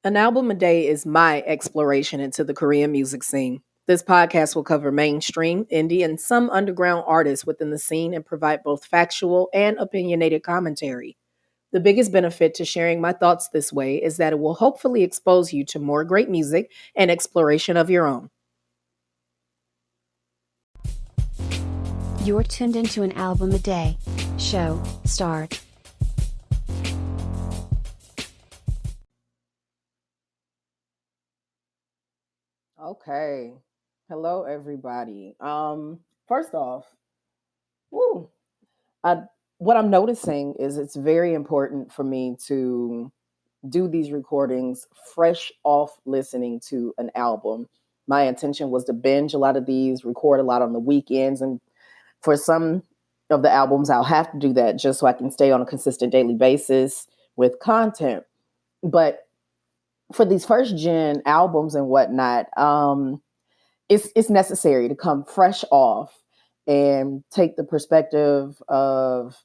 An album a day is my exploration into the Korean music scene. This podcast will cover mainstream, indie, and some underground artists within the scene and provide both factual and opinionated commentary. The biggest benefit to sharing my thoughts this way is that it will hopefully expose you to more great music and exploration of your own. You're tuned into an album a day. Show, start. Okay. Hello everybody. First off, woo, I what I'm noticing is it's very important for me to do these recordings fresh off listening to an album. My intention was to binge a lot of these, record a lot on the weekends, and for some of the albums, I'll have to do that just so I can stay on a consistent daily basis with content. But for these first gen albums and whatnot, it's necessary to come fresh off and take the perspective of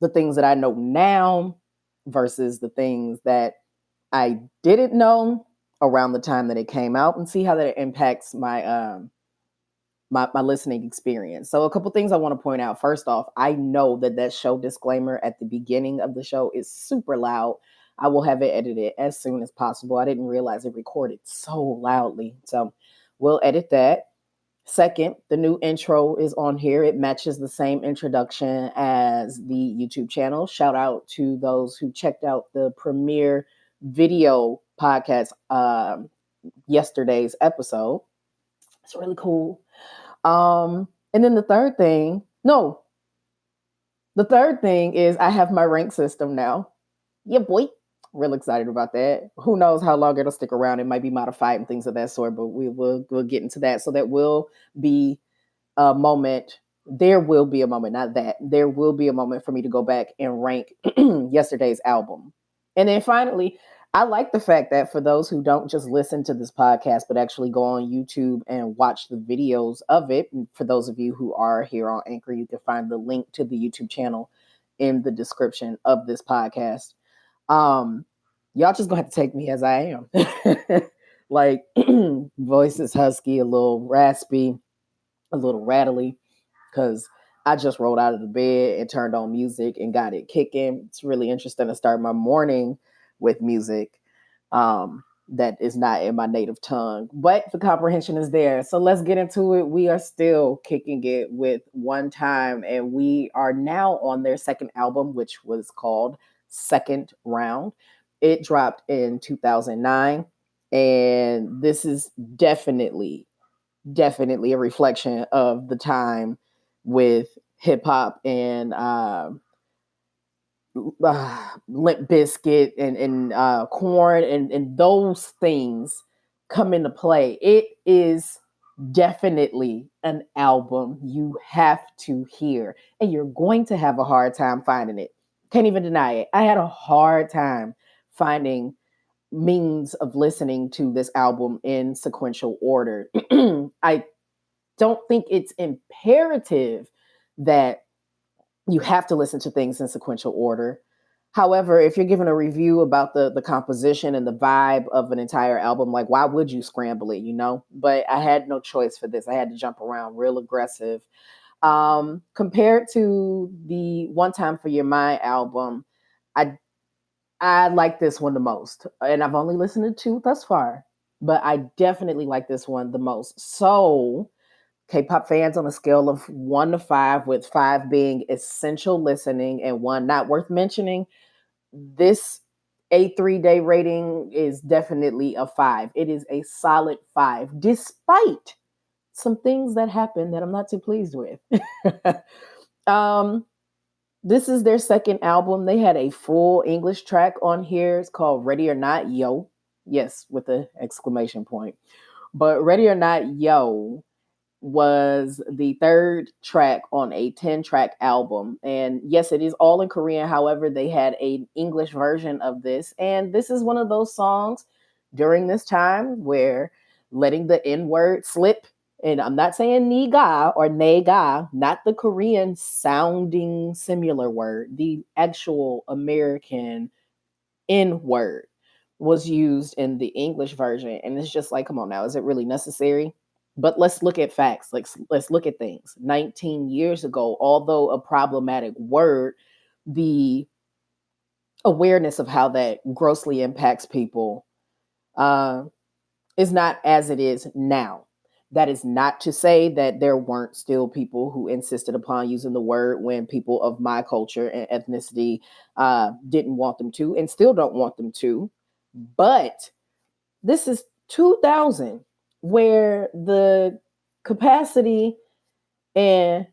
the things that I know now versus the things that I didn't know around the time that it came out, and see how that impacts my listening experience. So a couple things I want to point out. First off, I know that show disclaimer at the beginning of the show is super loud. I will have it edited as soon as possible. I didn't realize it recorded so loudly. So we'll edit that. Second, the new intro is on here. It matches the same introduction as the YouTube channel. Shout out to those who checked out the premiere video podcast yesterday's episode. It's really cool. And then the third thing is I have my rank system now. Yeah, boy. Real excited about that. Who knows how long it'll stick around? It might be modified and things of that sort, but we'll get into that. So that will be a moment. There will be a moment, not that. There will be a moment for me to go back and rank yesterday's album. And then finally, I like the fact that for those who don't just listen to this podcast, but actually go on YouTube and watch the videos of it, and for those of you who are here on Anchor, you can find the link to the YouTube channel in the description of this podcast. Y'all just gonna have to take me as I am. Like, voice is husky, a little raspy, a little rattly, because I just rolled out of the bed and turned on music and got it kicking. It's really interesting to start my morning with music that is not in my native tongue, but the comprehension is there. So let's get into it. We are still kicking it with One Time, and we are now on their second album, which was called Second Round. It dropped in 2009, and this is definitely a reflection of the time with hip hop and Limp Biscuit and Corn and those things come into play. It is definitely an album you have to hear, and you're going to have a hard time finding it. Can't even deny it. I had a hard time finding means of listening to this album in sequential order. I don't think it's imperative that you have to listen to things in sequential order. However, if you're giving a review about the composition and the vibe of an entire album, like, why would you scramble it, you know? But I had no choice for this. I had to jump around real aggressive. Compared to the One Time for Your Mind album, I I like this one the most. And I've only listened to two thus far, but I definitely like this one the most. So K-pop fans, on a scale of 1 to 5, with 5 being essential listening and 1 not worth mentioning, this A3-day rating is definitely a 5. It is a solid 5, despite some things that happen that I'm not too pleased with. um, this is their second album. They had a full English track on here. It's called Ready or Not Yo. Yes, with an exclamation point. But Ready or Not Yo was the third track on a 10-track album. And yes, it is all in Korean. However, they had an English version of this. And this is one of those songs during this time where letting the N word slip. And I'm not saying niga or nega, not the Korean sounding similar word, the actual American N word was used in the English version. And it's just like, come on now, is it really necessary? But let's look at facts. Let's look at things. 19 years ago, although a problematic word, the awareness of how that grossly impacts people uh, is not as it is now. That is not to say that there weren't still people who insisted upon using the word when people of my culture and ethnicity didn't want them to and still don't want them to. But this is 2000, where the capacity and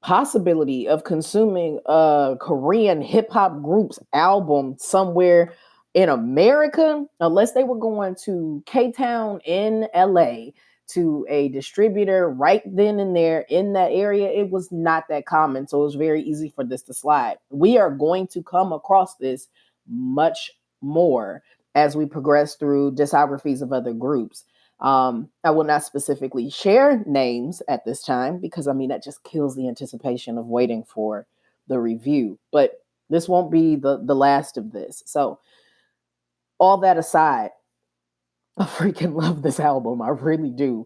possibility of consuming a Korean hip hop group's album somewhere in America, unless they were going to K Town in LA to a distributor right then and there in that area, it was not that common. So it was very easy for this to slide. We are going to come across this much more as we progress through discographies of other groups. I will not specifically share names at this time because I mean that just kills the anticipation of waiting for the review. But this won't be the last of this. So all that aside, I freaking love this album. I really do.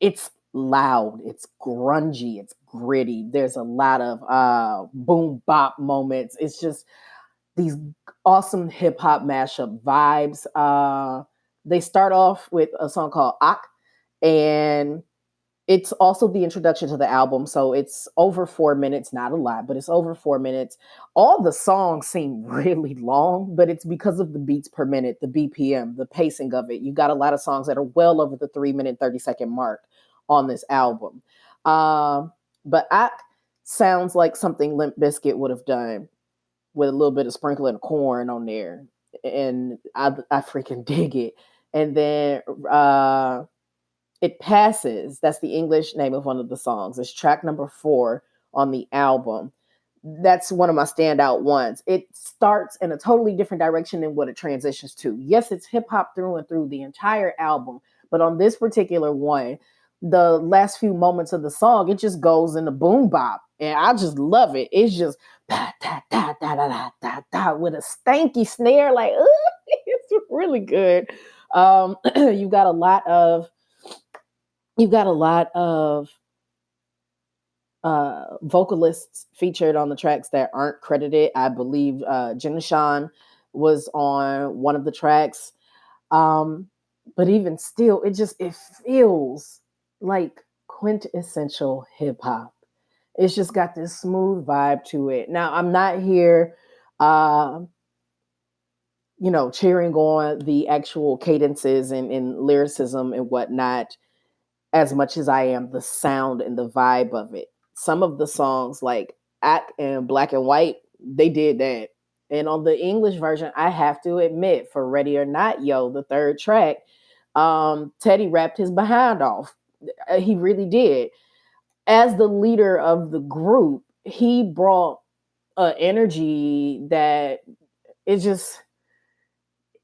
It's loud, it's grungy, it's gritty. There's a lot of boom bop moments. It's just these awesome hip hop mashup vibes. They start off with a song called Ak, and it's also the introduction to the album. So it's over 4 minutes, not a lot, but it's over 4 minutes. All the songs seem really long, but it's because of the beats per minute, the BPM, the pacing of it. You got a lot of songs that are well over the 3 minute, 30-second mark on this album. Um, but Ak sounds like something Limp Bizkit would have done with a little bit of sprinkling of corn on there. And I freaking dig it. And then It Passes. That's the English name of one of the songs. It's track number 4 on the album. That's one of my standout ones. It starts in a totally different direction than what it transitions to. Yes, it's hip hop through and through the entire album, but on this particular one, the last few moments of the song, it just goes in the boom bop, and I just love it. It's just da da da da da da da with a stanky snare, like it's really good. You got a lot of you've got a lot of vocalists featured on the tracks that aren't credited. I believe Jenna Sean was on one of the tracks. Um, but even still, it feels like quintessential hip hop. It's just got this smooth vibe to it. Now, I'm not here, uh, cheering on the actual cadences and lyricism and whatnot as much as I am the sound and the vibe of it. Some of the songs like Act and Black and White, they did that. And on the English version, I have to admit, for Ready or Not, Yo, the third track, Teddy rapped his behind off. He really did. As the leader of the group, he brought an energy that it just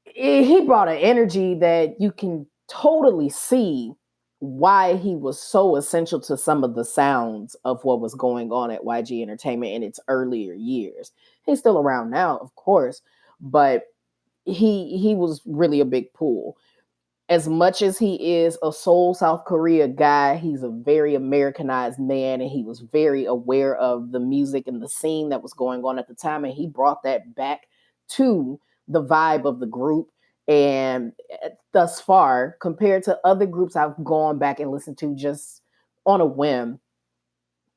he brought an energy that you can totally see why he was so essential to some of the sounds of what was going on at YG Entertainment in its earlier years. He's still around now, of course, but he was really a big pull. As much as he is a Seoul, South Korea guy, he's a very Americanized man, and he was very aware of the music and the scene that was going on at the time, and he brought that back to the vibe of the group. And thus far, compared to other groups I've gone back and listened to just on a whim,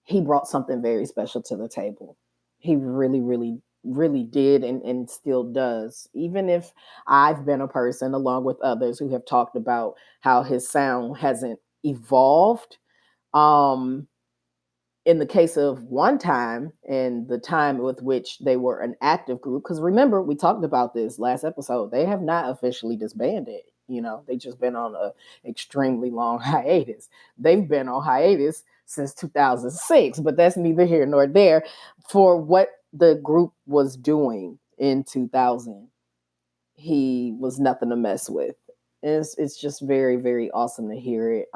he brought something very special to the table. He really, really, really did and still does. Even if I've been a person, along with others, who have talked about how his sound hasn't evolved. Um, in the case of One Time and the time with which they were an active group, because remember, we talked about this last episode, they have not officially disbanded. They just been on a extremely long hiatus. They've been on hiatus since 2006, but that's neither here nor there. For what the group was doing in 2000, he was nothing to mess with. It's just very, very awesome to hear it.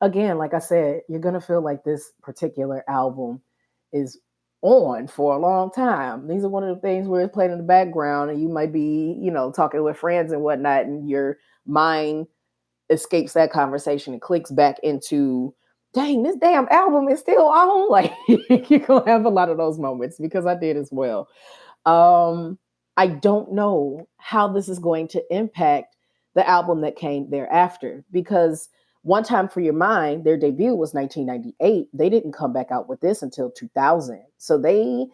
Again, like I said, you're gonna feel like this particular album is on for a long time. These are one of the things where it's playing in the background and you might be, talking with friends and whatnot, and your mind escapes that conversation and clicks back into, dang, this damn album is still on. Like you're gonna have a lot of those moments because I did as well. Um, I don't know how this is going to impact the album that came thereafter because One Time for Your Mind, their debut was 1998. They didn't come back out with this until 2000. So they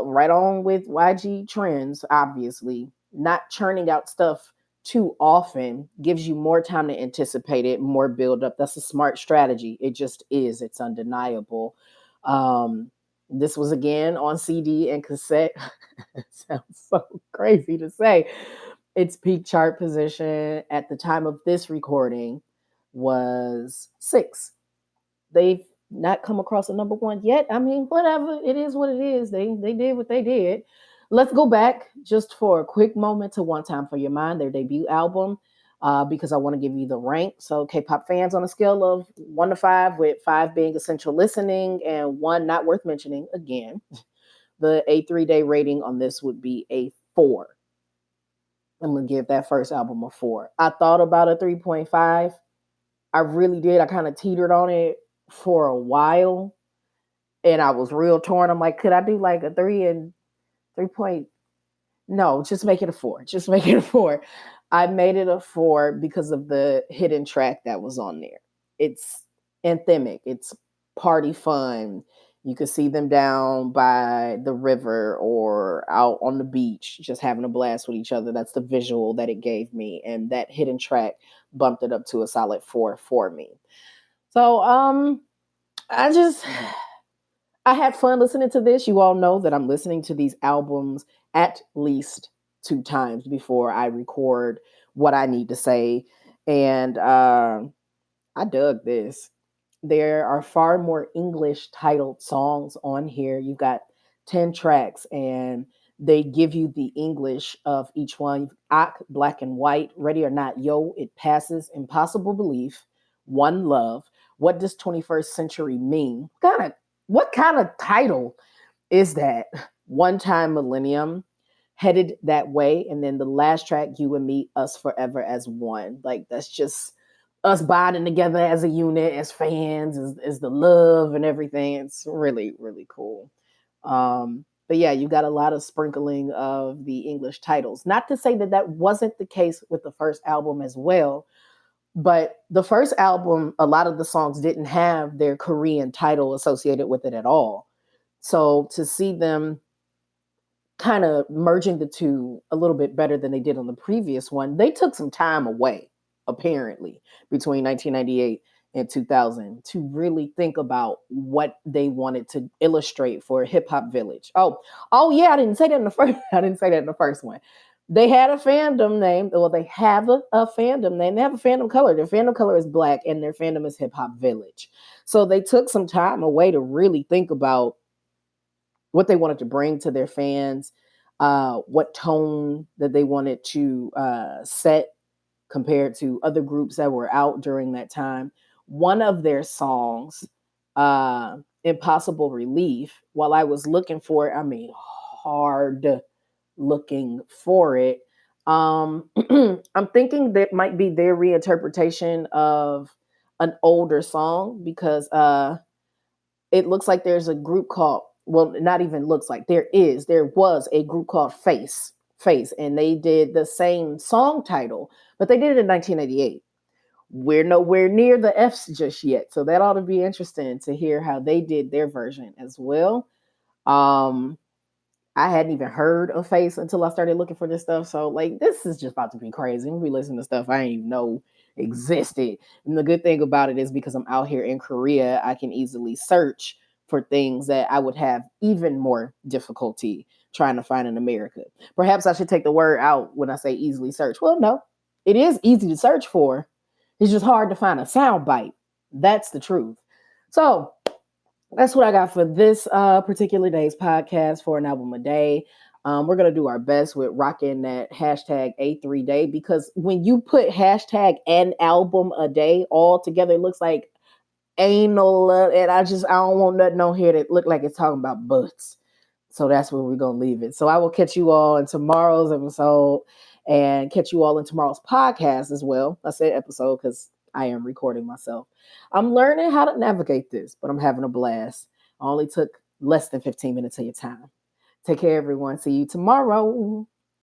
right on with YG trends, obviously. Not churning out stuff too often gives you more time to anticipate it, more build up. That's a smart strategy. It just is. It's undeniable. Um, this was again on CD and cassette. It sounds so crazy to say. Its peak chart position at the time of this recording was six. They've not come across a number one yet. I mean, whatever. It is what it is. They did what they did. Let's go back just for a quick moment to One Time for Your Mind, their debut album, because I want to give you the rank. So, K-pop fans, on a scale of 1 to 5, with 5 being essential listening and 1 not worth mentioning, again, the A3-day rating on this would be a 4. I'm gonna give that first album a 4. I thought about a 3.5. I really did. I kind of teetered on it for a while, and I was real torn. I'm like, could I do like a 3 and 3 point? No, just make it a 4. Just make it a 4. I made it a 4 because of the hidden track that was on there. It's anthemic. It's party fun. You could see them down by the river or out on the beach, just having a blast with each other. That's the visual that it gave me, and that hidden track bumped it up to a solid 4 for me. So, I just I had fun listening to this. You all know that I'm listening to these albums at least 2 times before I record what I need to say. And I dug this. There are far more English titled songs on here. You've got 10 tracks, and they give you the English of each one. Ak, Black and White, Ready or Not, Yo, It Passes, Impossible Belief, One Love. What does 21st century mean? What kind of title is that? One Time Millennium, Headed That Way, and then the last track, You and Me, Us Forever as One. Like that's just us bonding together as a unit, as fans, as the love and everything. It's really, really cool. But yeah, you got a lot of sprinkling of the English titles. Not to say that that wasn't the case with the first album as well, but the first album, a lot of the songs didn't have their Korean title associated with it at all. So to see them kind of merging the two a little bit better than they did on the previous one, they took some time away, apparently, between 1998 and 2000 to really think about what they wanted to illustrate for Hip Hop Village. Oh yeah, I didn't say that in the first. I didn't say that in the first one. They had a fandom name. Well, they have a fandom name. They have a fandom color. Their fandom color is black, and their fandom is Hip Hop Village. So they took some time away to really think about what they wanted to bring to their fans, what tone that they wanted to set compared to other groups that were out during that time. One of their songs, Impossible Relief, while I was looking for it, I mean, hard looking for it. I'm thinking that might be their reinterpretation of an older song because it looks like there's a group called, well, not even looks like, there was a group called Face, and they did the same song title, but they did it in 1988. We're nowhere near the F's just yet, so that ought to be interesting to hear how they did their version as well. um I hadn't even heard of Face until I started looking for this stuff. So like this is just about to be crazy. I'm gonna be listening to stuff I didn't even know existed. And the good thing about it is because I'm out here in Korea, I can easily search for things that I would have even more difficulty trying to find in America. Perhaps I should take the word out when I say easily search. Well, no, it is easy to search for. It's just hard to find a sound bite. That's the truth. So that's what I got for this particular day's podcast for an album a day. We're gonna do our best with rocking that hashtag A3 day because when you put hashtag an album a day all together, it looks like anal, and I don't want nothing on here that look like it's talking about butts. So that's where we're gonna leave it. So I will catch you all in tomorrow's episode and catch you all in tomorrow's podcast as well. I say episode because I am recording myself. I'm learning how to navigate this, but I'm having a blast. I only took less than 15 minutes of your time. Take care, everyone. See you tomorrow.